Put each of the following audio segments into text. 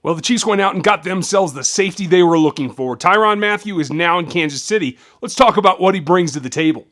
Well, the Chiefs went out and got themselves the safety they were looking for. Tyron Mathieu is now in Kansas City. Let's talk about what he brings to the table.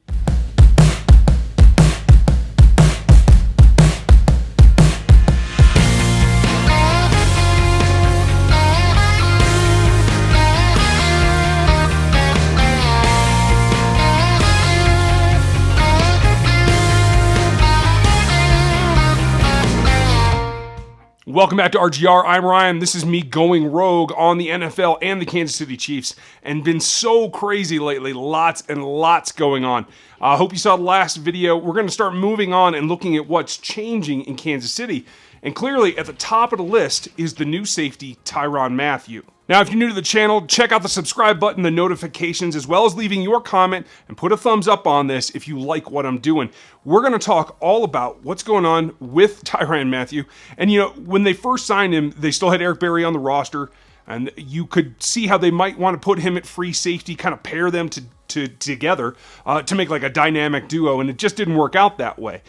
Welcome back to RGR. I'm Ryan. This is me going rogue on the NFL and the Kansas City Chiefs, and been so crazy lately. Lots and lots going on. I hope you saw the last video. We're going to start moving on and looking at what's changing in Kansas City. And clearly at the top of the list is the new safety, Tyron Mathieu. Now, if you're new to the channel, check out the subscribe button, the notifications, as well as leaving your comment and put a thumbs up on this if you like what I'm doing. We're going to talk all about what's going on with Tyron Mathieu. And, you know, when they first signed him, they still had Eric Berry on the roster, and you could see how they might want to put him at free safety, kind of pair them together to make like a dynamic duo, and it just didn't work out that way.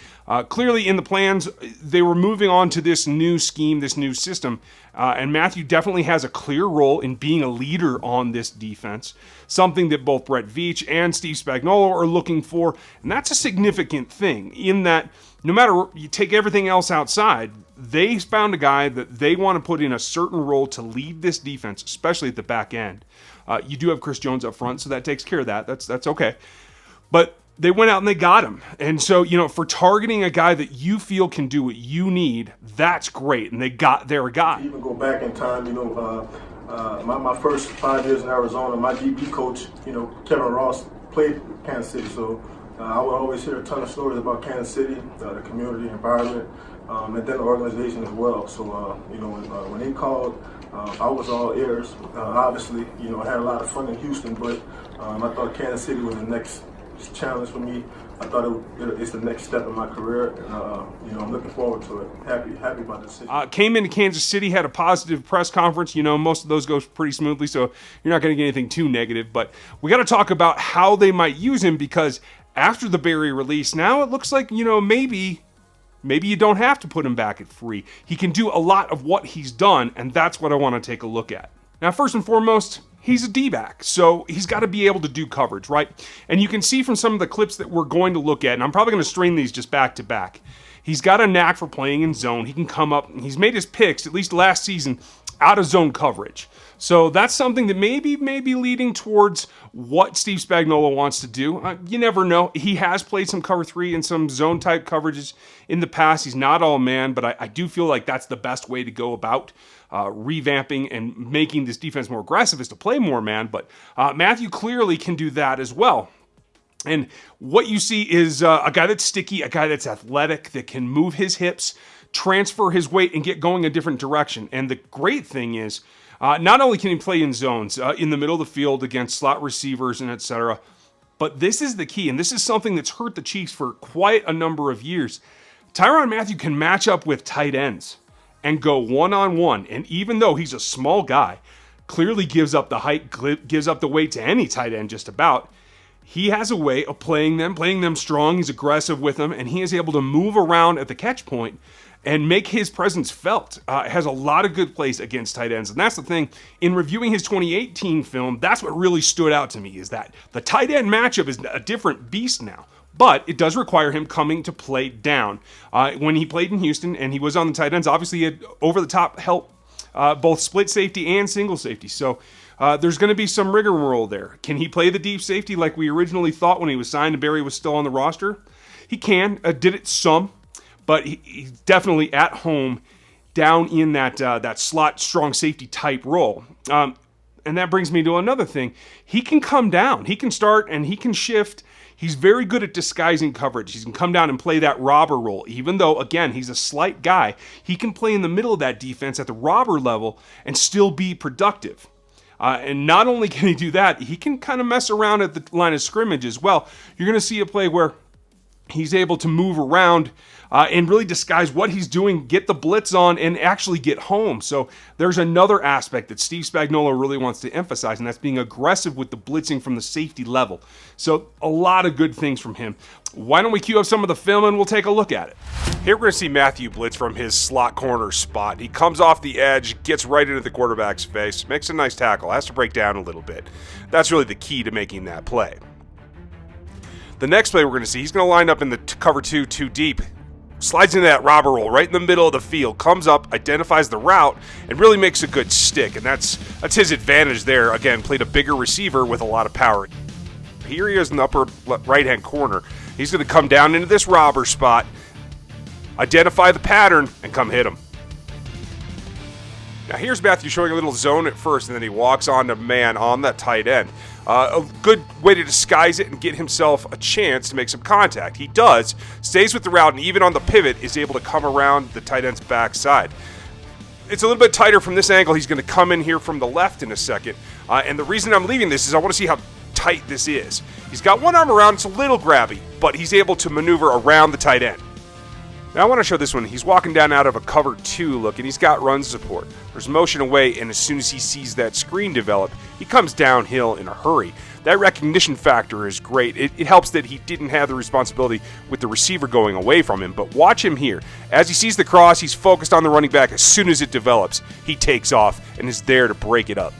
Clearly in the plans, they were moving on to this new scheme, this new system, and Mathieu definitely has a clear role in being a leader on this defense, something that both Brett Veach and Steve Spagnuolo are looking for, and that's a significant thing in that no matter, you take everything else outside, they found a guy that they want to put in a certain role to lead this defense, especially at the back end. You do have Chris Jones up front, so that takes care of that. That's okay. But they went out and they got him. And so, you know, for targeting a guy that you feel can do what you need, that's great. And they got their guy. Even go back in time, you know, my first 5 years in Arizona, my DB coach, you know, Kevin Ross, played Kansas City. So I would always hear a ton of stories about Kansas City, the community environment, and then the organization as well. So, you know, when they called, I was all ears. Obviously, you know, I had a lot of fun in Houston, but I thought Kansas City was the next challenge for me. I thought it's the next step in my career, and you know, I'm looking forward to it. Happy about this decision. Came into Kansas City, had a positive press conference. You know, most of those go pretty smoothly, so you're not going to get anything too negative. But we got to talk about how they might use him, because after the Berry release, now it looks like, you know, maybe you don't have to put him back at free. He can do a lot of what he's done, and that's what I want to take a look at. Now, first and foremost, he's a D-back, so he's got to be able to do coverage, right? And you can see from some of the clips that we're going to look at, and I'm probably going to string these just back to back, he's got a knack for playing in zone. He can come up, and he's made his picks, at least last season, out of zone coverage. So that's something that may be leading towards what Steve Spagnuolo wants to do. You never know. He has played some cover three and some zone type coverages in the past. He's not all man, but I do feel like that's the best way to go about revamping and making this defense more aggressive, is to play more man. But Mathieu clearly can do that as well. And what you see is a guy that's sticky, a guy that's athletic, that can move his hips, transfer his weight, and get going a different direction. And the great thing is, not only can he play in zones, in the middle of the field against slot receivers and etc., but this is the key, and this is something that's hurt the Chiefs for quite a number of years. Tyron Mathieu can match up with tight ends and go one-on-one, and even though he's a small guy, clearly gives up the height, gives up the weight to any tight end just about, he has a way of playing them strong. He's aggressive with them, and he is able to move around at the catch point and make his presence felt. Has a lot of good plays against tight ends. And that's the thing, in reviewing his 2018 film, that's what really stood out to me, is that the tight end matchup is a different beast now. But it does require him coming to play down. When he played in Houston and he was on the tight ends, obviously he had over-the-top help, both split safety and single safety. So there's going to be some rigmarole there. Can he play the deep safety like we originally thought when he was signed and Berry was still on the roster? He can. Did it some. But he's definitely at home down in that slot strong safety type role. And that brings me to another thing. He can come down. He can start and he can shift. He's very good at disguising coverage. He can come down and play that robber role. Even though, again, he's a slight guy, he can play in the middle of that defense at the robber level and still be productive. And not only can he do that, he can kind of mess around at the line of scrimmage as well. You're going to see a play where He's able to move around and really disguise what he's doing, get the blitz on, and actually get home. So there's another aspect that Steve Spagnuolo really wants to emphasize, and that's being aggressive with the blitzing from the safety level. So a lot of good things from him. Why don't we cue up some of the film and we'll take a look at it. Here we're going to see Mathieu blitz from his slot corner spot. He comes off the edge, gets right into the quarterback's face, makes a nice tackle, has to break down a little bit. That's really the key to making that play. The next play we're going to see, he's going to line up in the cover two deep. Slides into that robber roll right in the middle of the field, comes up, identifies the route, and really makes a good stick. And that's his advantage there. Again, played a bigger receiver with a lot of power. Here he is in the upper right-hand corner. He's going to come down into this robber spot, identify the pattern, and come hit him. Now here's Mathieu showing a little zone at first, and then he walks on to man on that tight end. A good way to disguise it and get himself a chance to make some contact. He does, stays with the route, and even on the pivot is able to come around the tight end's backside. It's a little bit tighter from this angle. He's going to come in here from the left in a second. And the reason I'm leaving this is I want to see how tight this is. He's got one arm around, it's a little grabby, but he's able to maneuver around the tight end. Now I want to show this one. He's walking down out of a cover 2 look, and he's got run support. There's motion away, and as soon as he sees that screen develop, he comes downhill in a hurry. That recognition factor is great. It helps that he didn't have the responsibility with the receiver going away from him, but watch him here. As he sees the cross, he's focused on the running back. As soon as it develops, he takes off and is there to break it up.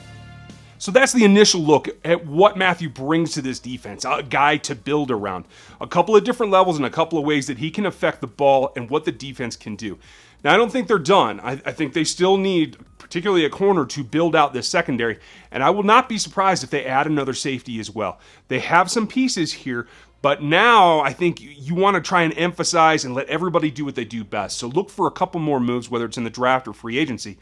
So that's the initial look at what Mathieu brings to this defense, a guy to build around. A couple of different levels and a couple of ways that he can affect the ball and what the defense can do. Now, I don't think they're done. I think they still need, particularly a corner, to build out this secondary, and I will not be surprised if they add another safety as well. They have some pieces here, but now I think you want to try and emphasize and let everybody do what they do best. So look for a couple more moves, whether it's in the draft or free agency.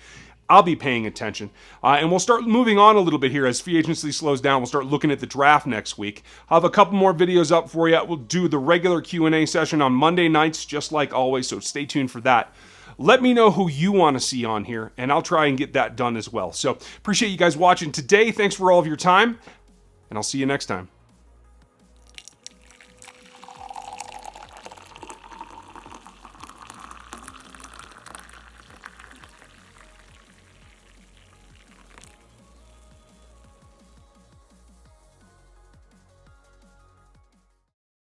I'll be paying attention. And we'll start moving on a little bit here as free agency slows down. We'll start looking at the draft next week. I'll have a couple more videos up for you. We'll do the regular Q&A session on Monday nights, just like always, so stay tuned for that. Let me know who you want to see on here, and I'll try and get that done as well. So appreciate you guys watching today. Thanks for all of your time, and I'll see you next time.